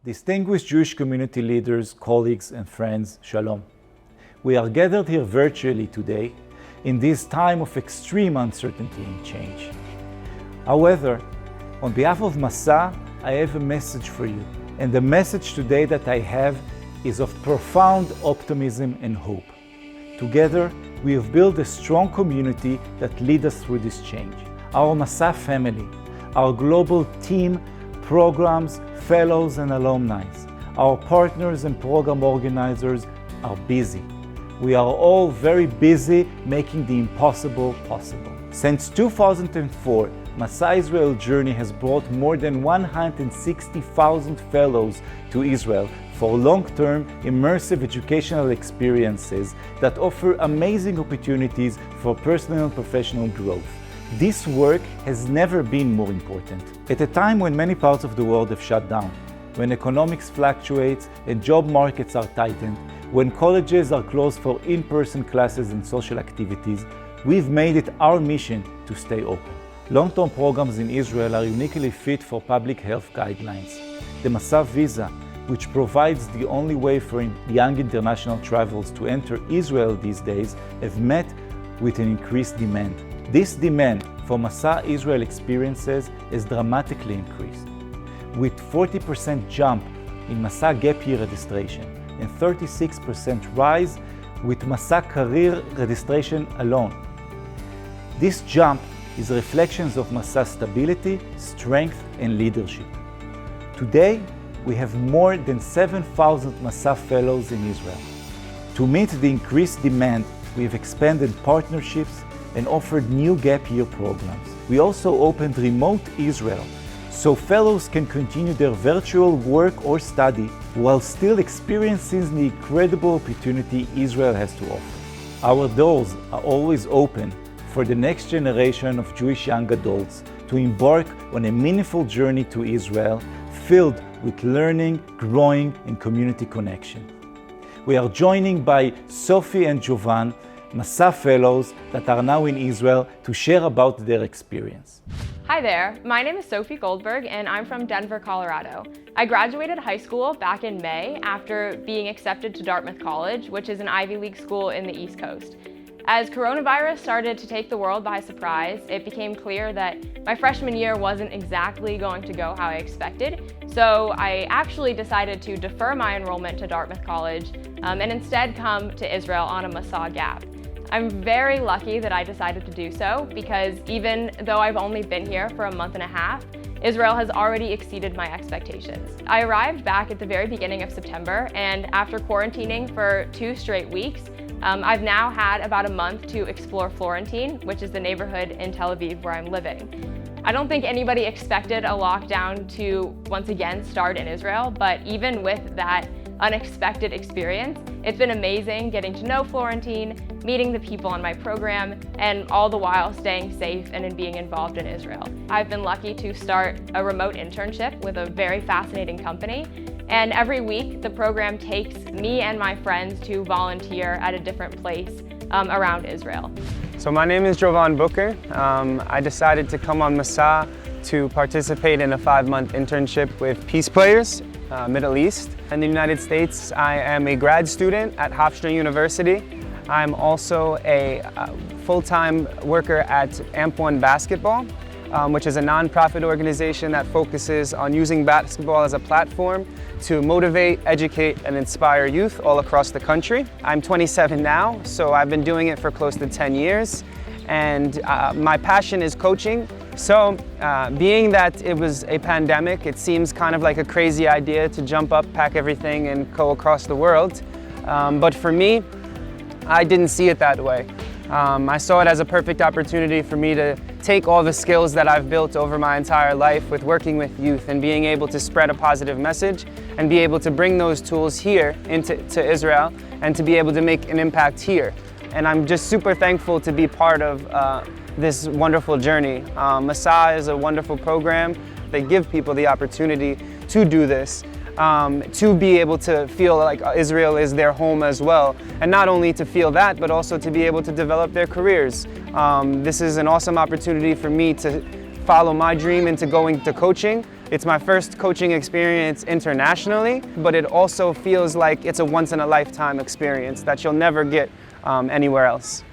Distinguished Jewish community leaders, colleagues, and friends, Shalom. We are gathered here virtually today in this time of extreme uncertainty and change. However, on behalf of Masa, I have a message for you. And the message today that I have is of profound optimism and hope. Together, we have built a strong community that leads us through this change. Our Masa family, our global team, programs, fellows, and alumni, our partners and program organizers are busy. We are all very busy making the impossible possible. Since 2004, Masa Israel Journey has brought more than 160,000 fellows to Israel for long-term immersive educational experiences that offer amazing opportunities for personal and professional growth. This work has never been more important. At a time when many parts of the world have shut down, when economics fluctuates and job markets are tightened, when colleges are closed for in-person classes and social activities, we've made it our mission to stay open. Long-term programs in Israel are uniquely fit for public health guidelines. The Masa visa, which provides the only way for young international travelers to enter Israel these days, have met with an increased demand. This demand for Masa Israel experiences has dramatically increased, with 40% jump in Masa Gap Year registration and 36% rise with Masa Career registration alone. This jump is reflections of Masa's stability, strength, and leadership. Today, we have more than 7,000 Masa fellows in Israel. To meet the increased demand, we have expanded partnerships and offered new gap year programs. We also opened Remote Israel, so fellows can continue their virtual work or study while still experiencing the incredible opportunity Israel has to offer. Our doors are always open for the next generation of Jewish young adults to embark on a meaningful journey to Israel filled with learning, growing, and community connection. We are joining by Sophie and Jovan, Masa fellows that are now in Israel, to share about their experience. Hi there, my name is Sophie Goldberg and I'm from Denver, Colorado. I graduated high school back in May after being accepted to Dartmouth College, which is an Ivy League school in the East Coast. As coronavirus started to take the world by surprise, it became clear that my freshman year wasn't exactly going to go how I expected. So I actually decided to defer my enrollment to Dartmouth College and instead come to Israel on a Masa gap. I'm very lucky that I decided to do so because even though I've only been here for a month and a half, Israel has already exceeded my expectations. I arrived back at the very beginning of September, and after quarantining for 2 straight weeks, I've now had about a month to explore Florentine, which is the neighborhood in Tel Aviv where I'm living. I don't think anybody expected a lockdown to once again start in Israel, but even with that unexpected experience, it's been amazing getting to know Florentine, meeting the people on my program, and all the while staying safe and in being involved in Israel. I've been lucky to start a remote internship with a very fascinating company, and every week the program takes me and my friends to volunteer at a different place around Israel. So my name is Jovan Booker. I decided to come on Masa to participate in a 5-month internship with Peace Players, Middle East. In the United States, I am a grad student at Hofstra University. I'm also a full-time worker at AMP1 Basketball, which is a nonprofit organization that focuses on using basketball as a platform to motivate, educate, and inspire youth all across the country. I'm 27 now, so I've been doing it for close to 10 years, and my passion is coaching. So being that it was a pandemic, it seems kind of like a crazy idea to jump up, pack everything, and go across the world. But for me, I didn't see it that way. I saw it as a perfect opportunity for me to take all the skills that I've built over my entire life with working with youth and being able to spread a positive message and be able to bring those tools here to Israel and to be able to make an impact here. And I'm just super thankful to be part of this wonderful journey. Masa is a wonderful program. They give people the opportunity to do this, to be able to feel like Israel is their home as well. And not only to feel that, but also to be able to develop their careers. This is an awesome opportunity for me to follow my dream into going to coaching It's my first coaching experience internationally, but it also feels like it's a once-in-a-lifetime experience that you'll never get anywhere else.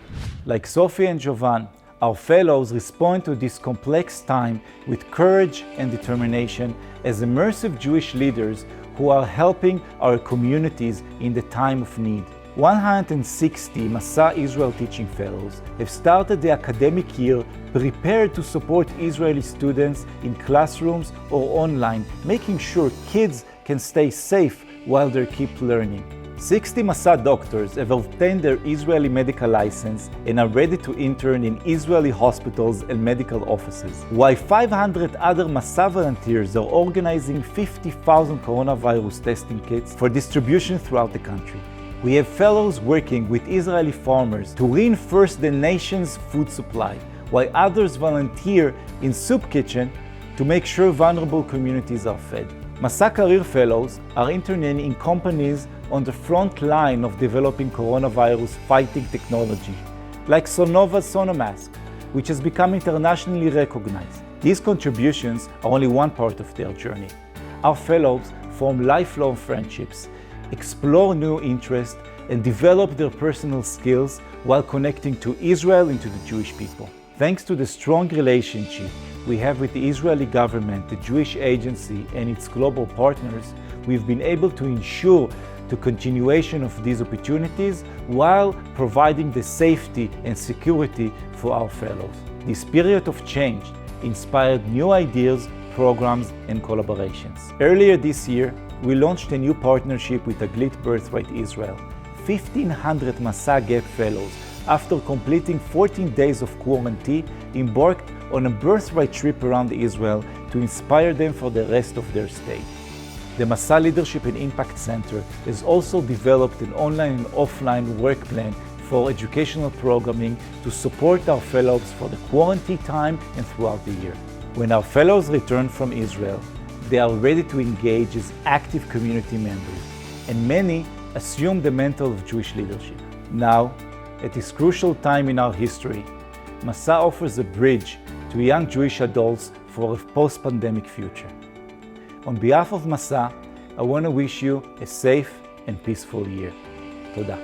Like Sophie and Jovan, our fellows respond to this complex time with courage and determination as immersive Jewish leaders who are helping our communities in the time of need. 160 Masa Israel Teaching Fellows have started the academic year prepared to support Israeli students in classrooms or online, making sure kids can stay safe while they keep learning. 60 Masa doctors have obtained their Israeli medical license and are ready to intern in Israeli hospitals and medical offices, while 500 other Masa volunteers are organizing 50,000 coronavirus testing kits for distribution throughout the country. We have fellows working with Israeli farmers to reinforce the nation's food supply, while others volunteer in soup kitchen to make sure vulnerable communities are fed. Masa Career Fellows are interning in companies on the front line of developing coronavirus fighting technology, like Sonova's Sonomask, which has become internationally recognized. These contributions are only one part of their journey. Our fellows form lifelong friendships, explore new interests, and develop their personal skills while connecting to Israel and to the Jewish people. Thanks to the strong relationship we have with the Israeli government, the Jewish Agency, and its global partners, we've been able to ensure the continuation of these opportunities while providing the safety and security for our fellows. This period of change inspired new ideas, programs, and collaborations. Earlier this year, we launched a new partnership with Aglit Birthright Israel. 1,500 Masa Gap Fellows, after completing 14 days of quarantine, embarked on a birthright trip around Israel to inspire them for the rest of their stay. The Masa Leadership and Impact Center has also developed an online and offline work plan for educational programming to support our fellows for the quarantine time and throughout the year. When our fellows return from Israel, they are ready to engage as active community members, and many assume the mantle of Jewish leadership. Now, at this crucial time in our history, Masa offers a bridge to young Jewish adults for a post-pandemic future. On behalf of Masa, I want to wish you a safe and peaceful year. Toda.